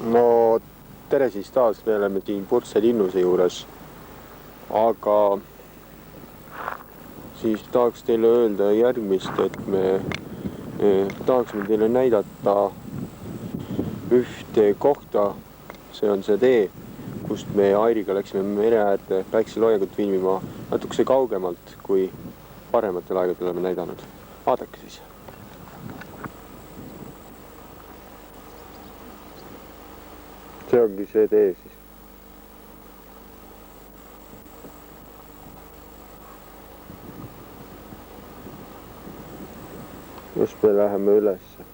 No tere siis taas, me oleme siin Purtse linnuse juures, aga siis tahaks teile öelda järgmist, et me tahaksime teile näidata ühte kohta, see on see tee, kust me Airiga läksime mere äärde päikseloojangut filmima natukese kaugemalt, kui parematel aegadel oleme näidanud. Vaadake siis. See ongi see tee siis. Just me läheme ülesse.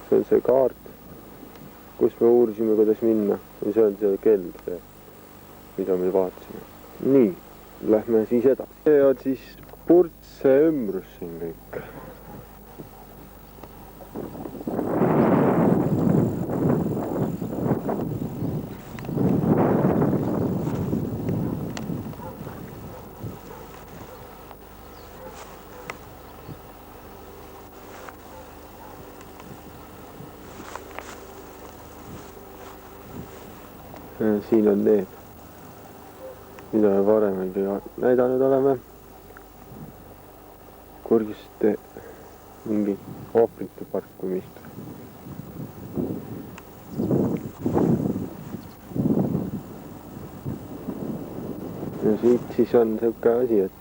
See on see kaart, kus me uurisime, kuidas minna. Ja see on see kell, mida me vaatasime. Nii, lähme siis edasi. See on siis Purtse ümbrus siin kõik. Siin on need, mida me varem näidanud oleme. Kurgiste mingi ohvrite parkumist. Ja siit siis on selline asi, et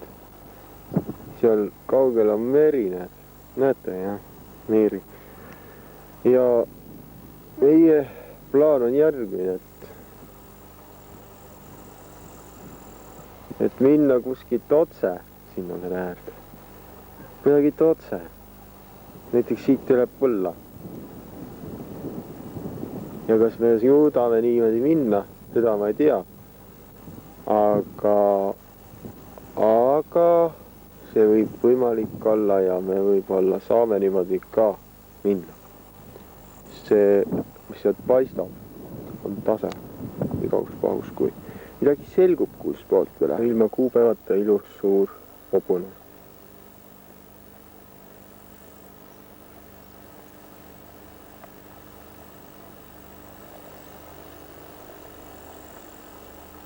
seal kaugel on meri, näete jah, meri. Ja meie plaan on järgmine, et minna kuskilt otse sinna mere äärde. Kuidagit otse. Näiteks siit üle põlla. Ja kas me jõudame niimoodi minna, seda ma ei tea. Aga see võib võimalik olla ja me võib-olla saame niimoodi ka minna. See, mis sealt paistab, on tase igaks pahus, kui midagi selgub kuus poolt üle. Ilma kuupäevata ilus suur hobune.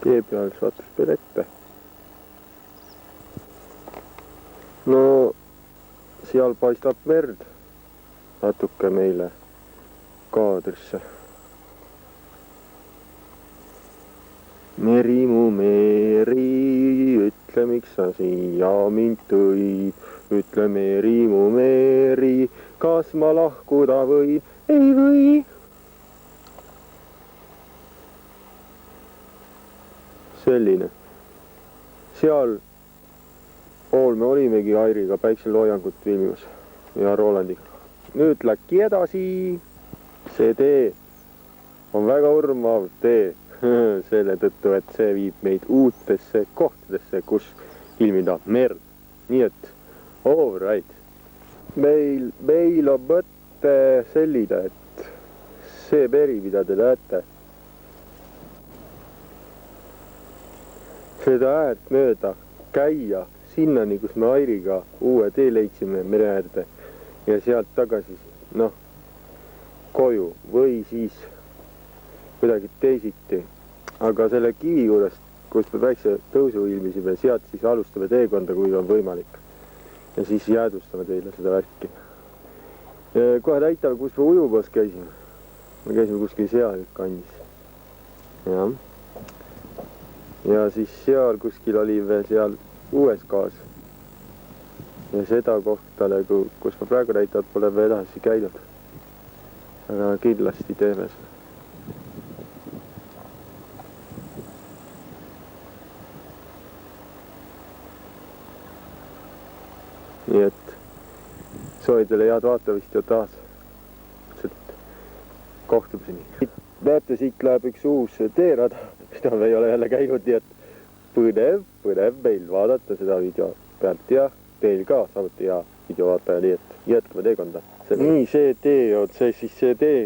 Tee peal sattus veel ette. No, seal paistab merd natuke meile kaadrisse. Meri mu meri, ütle miks sa siia mind tõid. Ütle meri mu meri, kas ma lahkuda võin? Ei või. Selline. Seal pool me olimegi Airiga päikseloojangut filmimas ja Rolandiga. Nüüd läki edasi. See tee on väga urmav tee. Selle tõttu, et see viib meid uutesse kohtadesse, kus filmida merd. Nii et, all right. Meil on mõte selline, et see meri, mida te näete, seda äärt mööda käia sinnani, kus me Airiga uue tee leidsime mere äärde ja sealt tagasi, koju või siis kuidagi teisiti. Aga selle kivi juurest, kus me väikse tõusu ilmisime, sealt siis alustame teekonda, kui on võimalik. Ja siis jäädustame teile seda värki. Kohe näitame, kus me ujumas käisime. Me käisime kuskil seal kandis. Ja siis seal kuskil oli veel seal uues kaas. Ja seda kohtale, kus ma praegu näitavad, pole me edasi käinud. Aga kindlasti teeme seda. Nii et soovin teile head vaatamist ja taas kohtumiseni. Näete, siit läheb üks uus teerada, mida me ei ole jälle käinud, nii et põnev meil vaadata seda video pealt ja teil ka samuti hea video vaataja, nii et jätkame teekonda. Nii, see tee on see tee,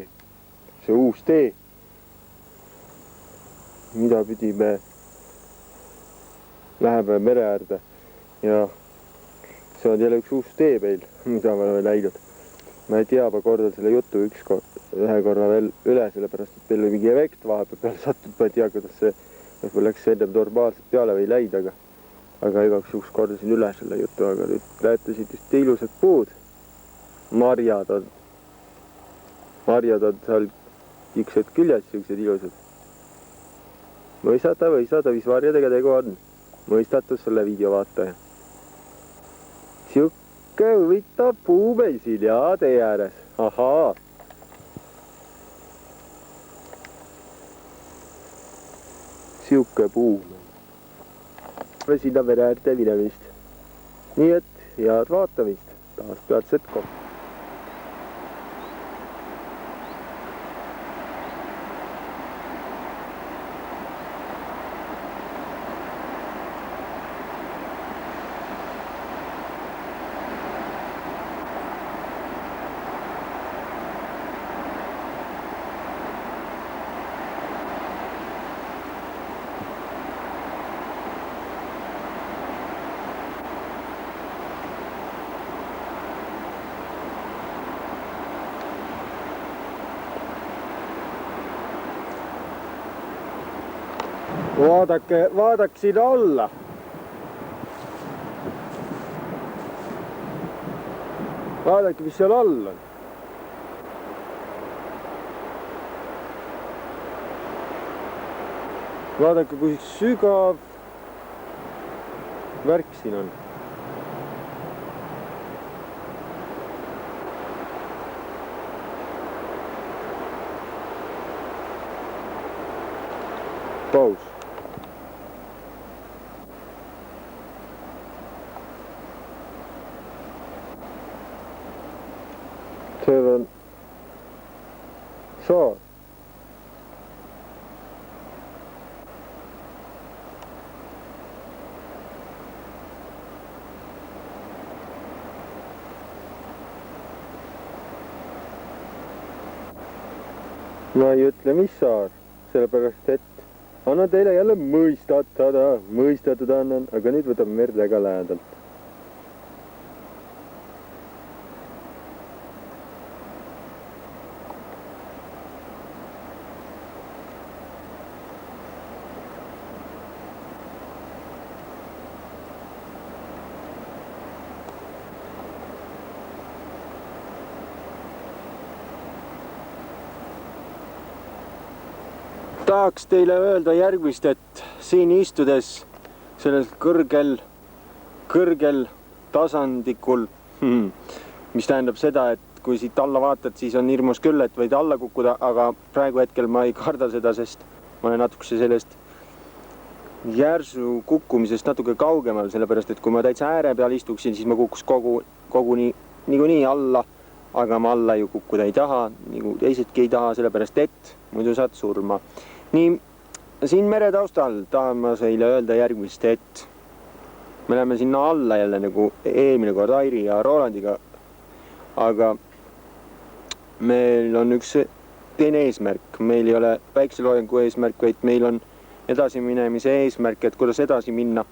see uus tee, mida pidi me läheme mere äärde ja see on jälle üks uus tee meil, mida me oleme läinud. ma ei tea, ma kordan selle jutu ühe korra veel üle, sellepärast et meil oli mingi efekt vahepeal peale sattunud, ma ei tea, kuidas see võib-olla läks ennem normaalselt peale või ei läinud, aga igaks juhuks kordasin üle selle jutu, aga nüüd näete siit just ilusad puud. Marjad on seal tiksed küljes, siuksed ilusad. mõistada, mis marjadega tegu on. mõistatus selle video vaataja. Siuke huvitav puu meil siin ja tee ääres. Ahaa. Siuke puu. Sinna mere äärde minemist. Nii et head vaatamist. Taas peatset kohta. Vaadake siin alla. Vaadake, mis seal all on. Vaadake, kui sügav värk siin on. Paus. See on saar. Ma ei ütle, mis saar, sellepärast et annan teile jälle mõistatada annan, aga nüüd võtab merd väga lähedalt. Tahaks teile öelda järgmist, et siin istudes sellel kõrgel tasandikul, mis tähendab seda, et kui siit alla vaatad, siis on hirmus küll, et võid alla kukkuda, aga praegu hetkel ma ei karda seda, sest ma olen natukese sellest järsu kukkumisest natuke kaugemal, sellepärast et kui ma täitsa ääre peal istuksin, siis ma kukkus koguni niikuinii alla, aga ma alla ju kukkuda ei taha, nagu teisedki ei taha, sellepärast et muidu saad surma. Nii, siin mere taustal tahan ma seile öelda järgmist, et me läheme sinna alla jälle nagu eelmine kord Airi ja Rolandiga, aga meil on üks teine eesmärk. Meil ei ole päikseloojangu eesmärk, vaid meil on edasiminemise eesmärk, et kuidas edasi minna.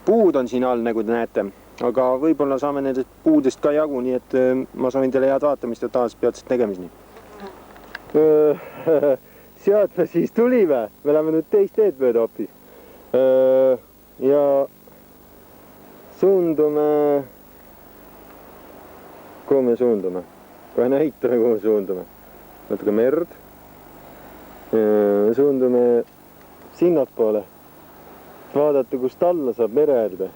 Puud on siin all, nagu te näete, aga võib-olla saame nendest puudest ka jagu, nii et ma soovin teile head vaatamist ja taas peatset nägemisni. Sealt me siis tulime, me läheme nüüd teist teed mööda hoopis. Ja suundume, kuhu me suundume? Kohe näitame, kuhu me suundume. Natuke merd. Suundume sinnapoole. Vaadata, kust alla saab mere äärde.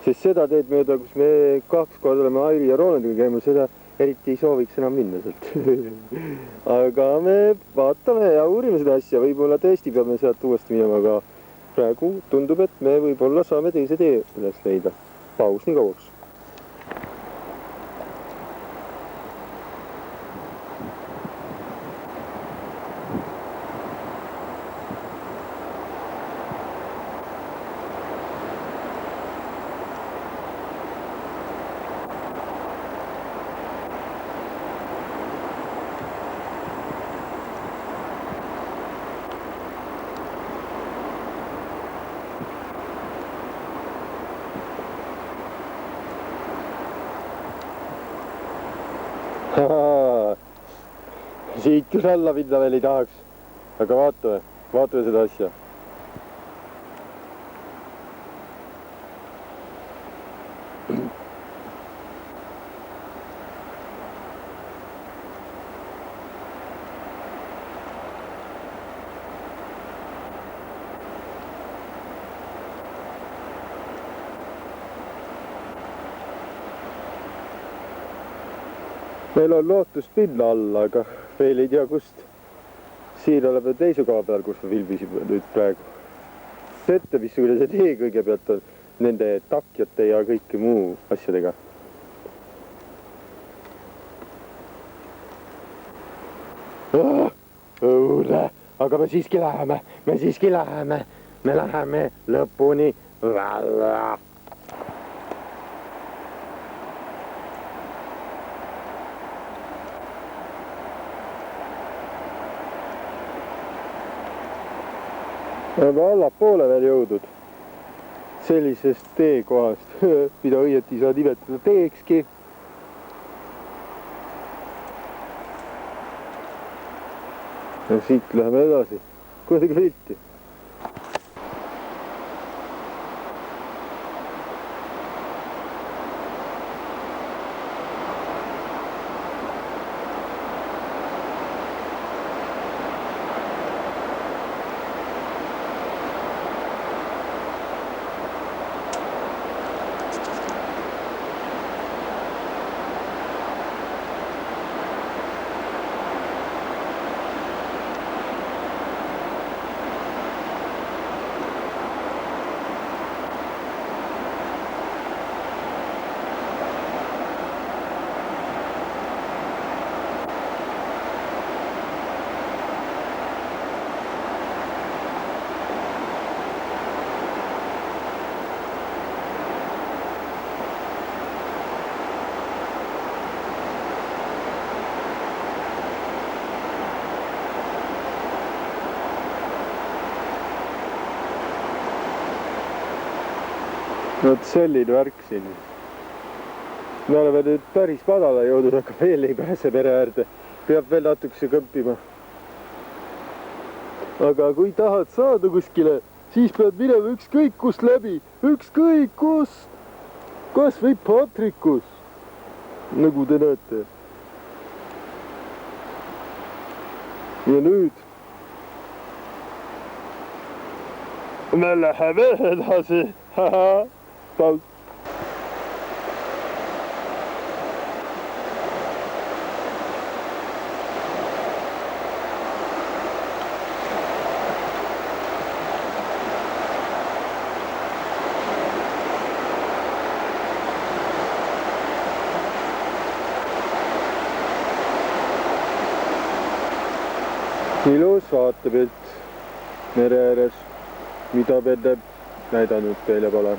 Sest seda teed mööda, kus me 2 korda oleme Airi ja Rolandiga käinud, seda eriti ei sooviks enam minna sealt. Aga me vaatame ja uurime seda asja. Võib-olla tõesti peame sealt uuesti minema, aga praegu tundub, et me võib-olla saame teise tee üles leida. Paus nii kauaks. Siit küll alla minna veel ei tahaks. Aga vaatame seda asja. Meil on lootust pinna all, aga veel ei tea kust. Siin oleme teise koha peal, kus me filmisime nüüd praegu. Ette, missugune see tee kõigepealt on nende takjate ja kõike muu asjadega. Õudne, aga me siiski läheme, me läheme lõpuni välja. Oleme allapoole veel jõudnud sellisest teekohast, mida õieti saa nimetada teekski. Ja siit läheme edasi, kuidagi vilti. Vot selline värk siin. Me oleme nüüd päris madala jõudnud, aga veel ei pääse mere äärde. Peab veel natukese kõmpima. Aga kui tahad saada kuskile, siis pead minema ükskõik kust läbi. Ükskõik kust. Kas või Patrikus. Nagu te näete. Ja nüüd me läheme edasi. Paus. Ilus vaatepilt mere ääres, mida enne näidanud teile pole.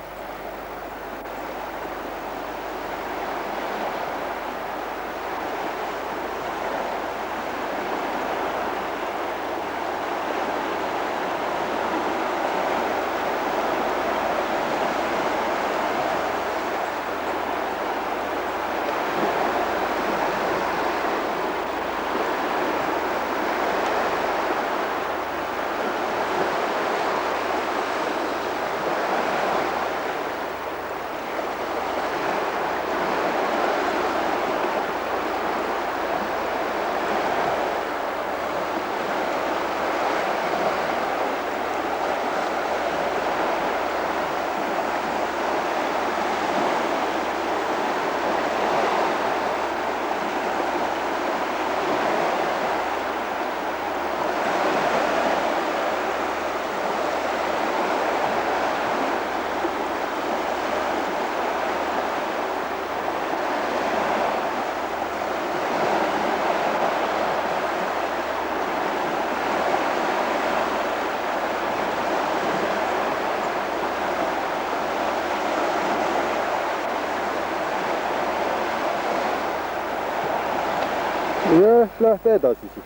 Ja lähme edasi siis.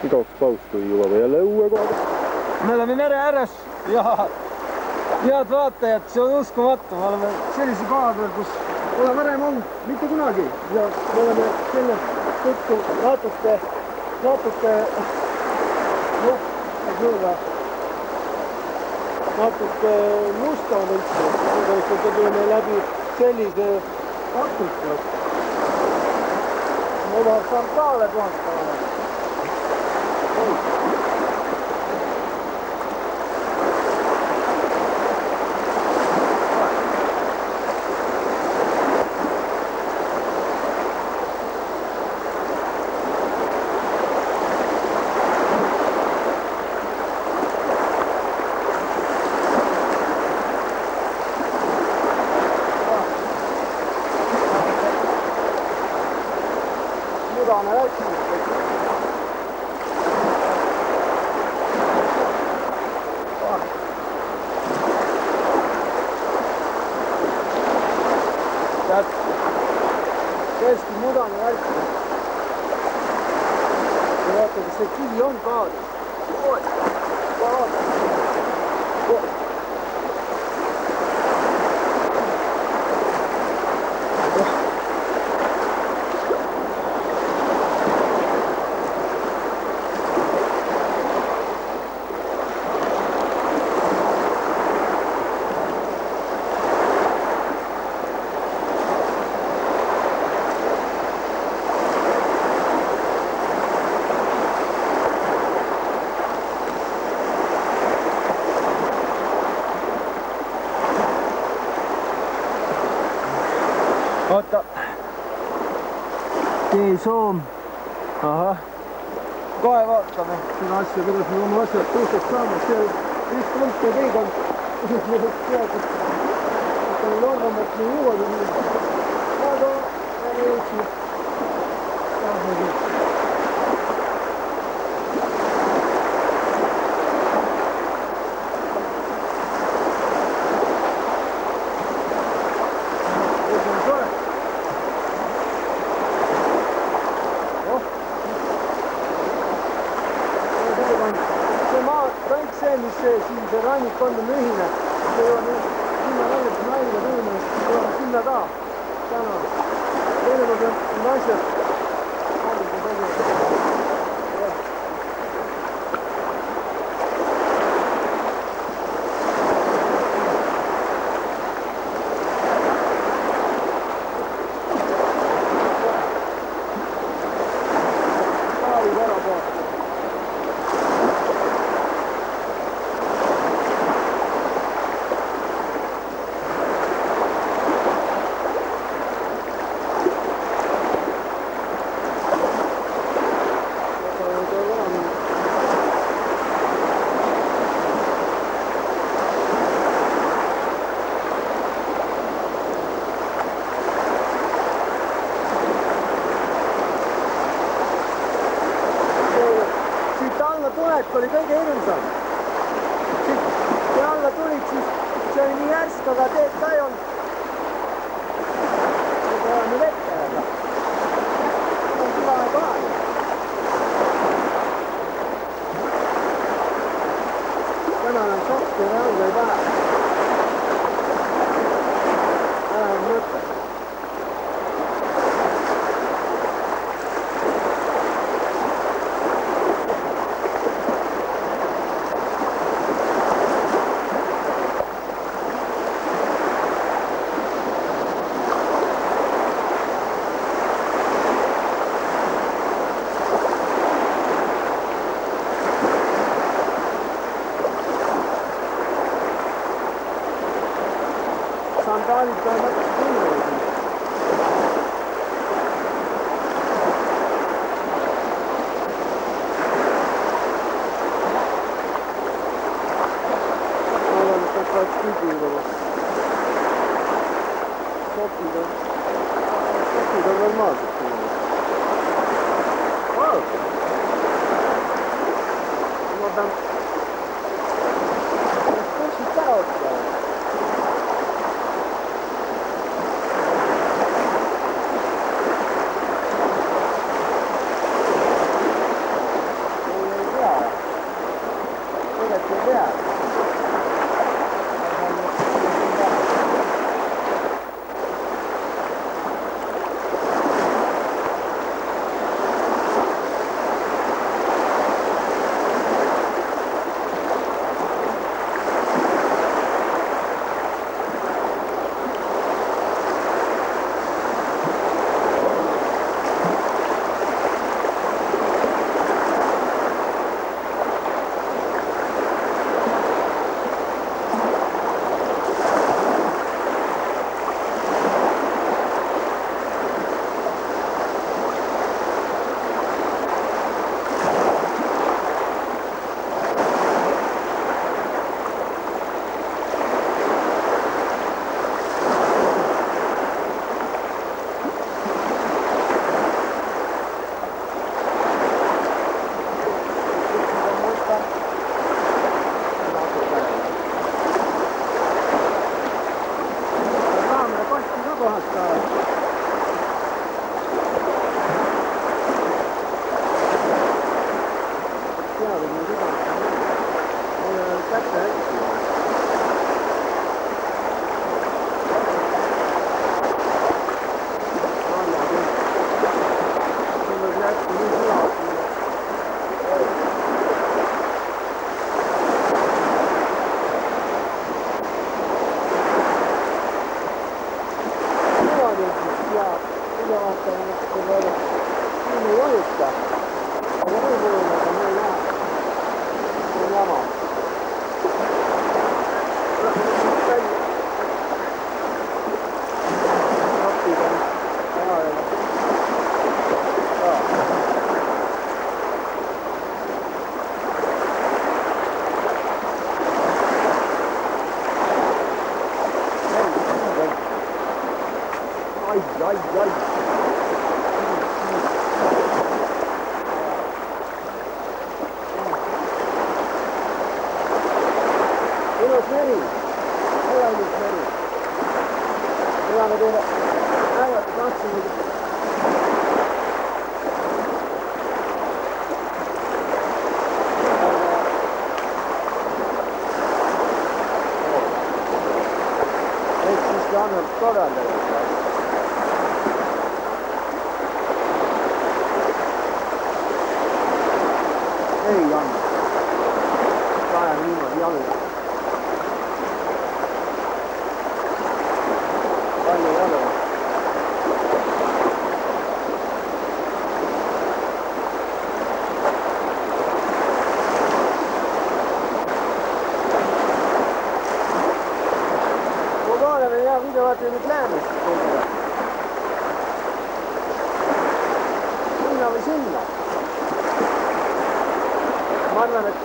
Igaks paus, kui jõuame jälle uue koha. Me oleme mere ääres ja head vaatajad, see on uskumatu. Me oleme sellise koha peal, kus Pole varem olnud, mitte kunagi. Ja me oleme selle tõttu natuke, noh, natuke musta võttu. Tegelikult tuleme läbi sellise Afrika. Me tahab sandaale puhastama. Mudane läks. Tead, tõesti mudane läks. Ja vaata, kas see kivi on kaadus. Oota. Teesoom. Ahah. Kohe vaatame seda asja, kuidas me oma asjad puhtaks saame. See üks punkt ja teekond, kuidas me teadnud, et on arvamat nii juurde nii. Aga me jõudsime. Mis siin see rannik on ühine, see on sinna välja, kus naine tulime, see on sinna ka. Täna. Teinekord on asjad. Tulek oli kõige hirmsam. Kui alla tulid, siis see oli nii järsk, aga teed ka ei olnud. Seda oleme vette jälle. See on sügane kohe. Täna on šokki ja jalga ei pane. Täna on mõte. Sandaalid peavad natuke kinni hoidma. Ma arvan, et nad peavad küdima. Sopid on normaalsed. Ma pean pussid ära otsima. me ei vajuta. Aga või mulle, aga me ei näe. See on jama. Rapid on ära jälle. Ai. Ilus meri. Väga ilus meri. Me peame teile näidata, tahtsime. Eks siiski annab korraldada. Ei anna. Kajan niimoodi alla. Palju jalu. Ma vaatame hea video, vaatame nüüd läänest. Sinna või sinna? Ma arvan, et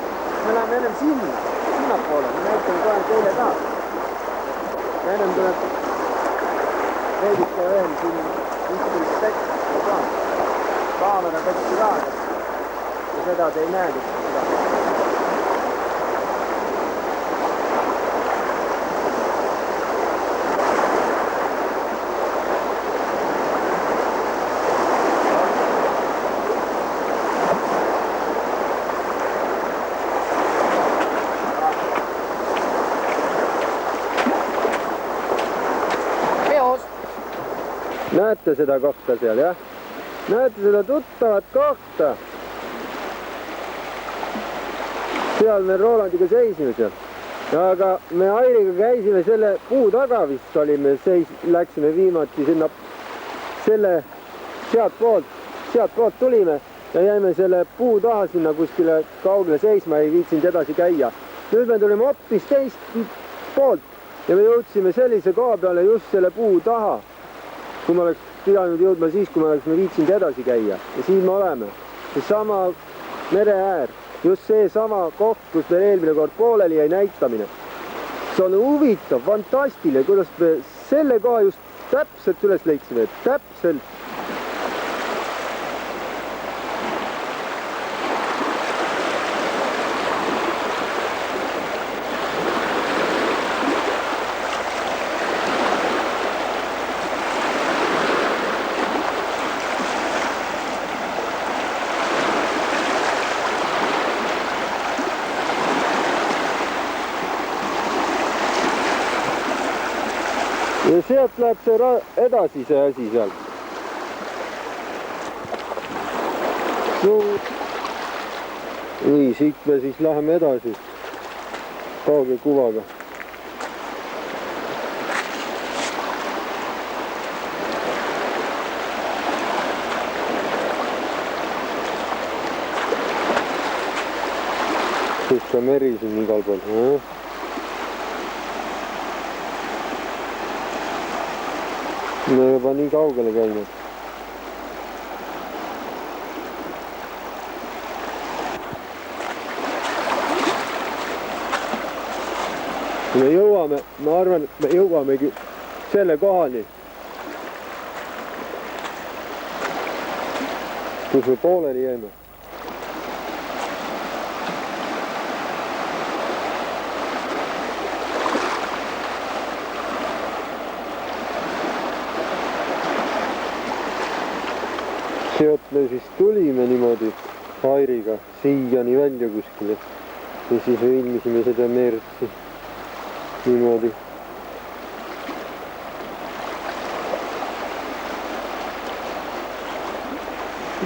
me läheme ennem sinnapoole, me näitame kohe teile ka. Ja ennem tuleb veidike veel siin 15 sekundit ka. Kaamera tekki ka, ja seda te ei näe seda. Näete seda kohta seal, jah? Näete seda tuttavat kohta? Seal me Rolandiga seisime seal. Aga me Airiga käisime selle puu taga vist olime, läksime viimati sinna sealt poolt tulime ja jäime selle puu taha sinna kuskile kaugele seisma, ei viitsinud edasi käia. Nüüd me tulime hoopis teist poolt ja me jõudsime sellise koha peale just selle puu taha. Kui me oleks pidanud jõudma siis, kui me oleksime viitsinud edasi käia. Ja siin me oleme. See sama mere äär. Just see sama koht, kus meil eelmine kord pooleli jäi näitamine. See on huvitav, fantastiline, kuidas me selle koha just täpselt üles leidsime. Täpselt. Ja sealt läheb see edasi see asi seal. Nii, siit me siis läheme edasi kauge kuvaga. Siis ka meri siin igal pool. Me juba nii kaugele käinud. Me jõuame, ma arvan, et me jõuamegi selle kohani, kus me pooleli jäime. Sealt me siis tulime niimoodi Airiga siiani välja kuskile ja siis ilmisime seda merd niimoodi.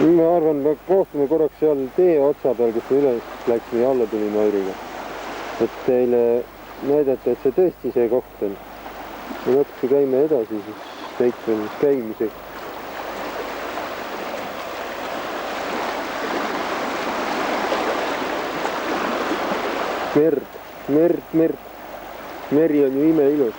Ma arvan, me kohtume korraks seal tee otsa peal, kus me üles läksime ja alla tulime Airiga. Et teile näidata, et see tõesti see koht on. Ja natuke käime edasi siis näitame käimisega. merd. Meri on ju imeilus.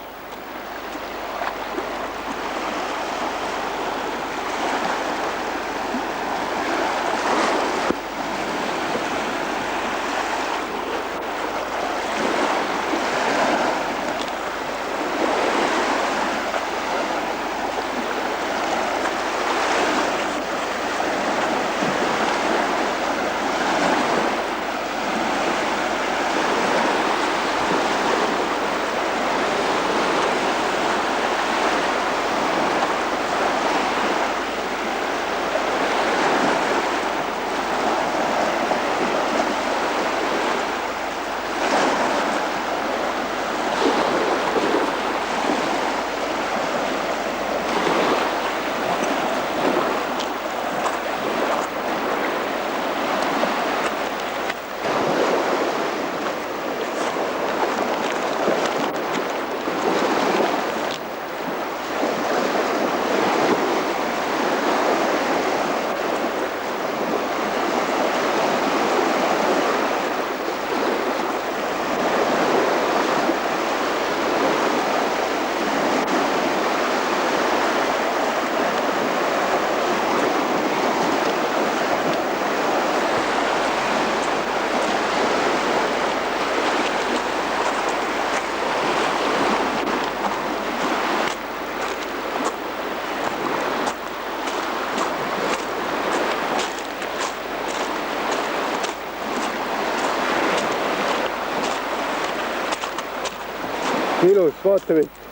ilus vaatepilt.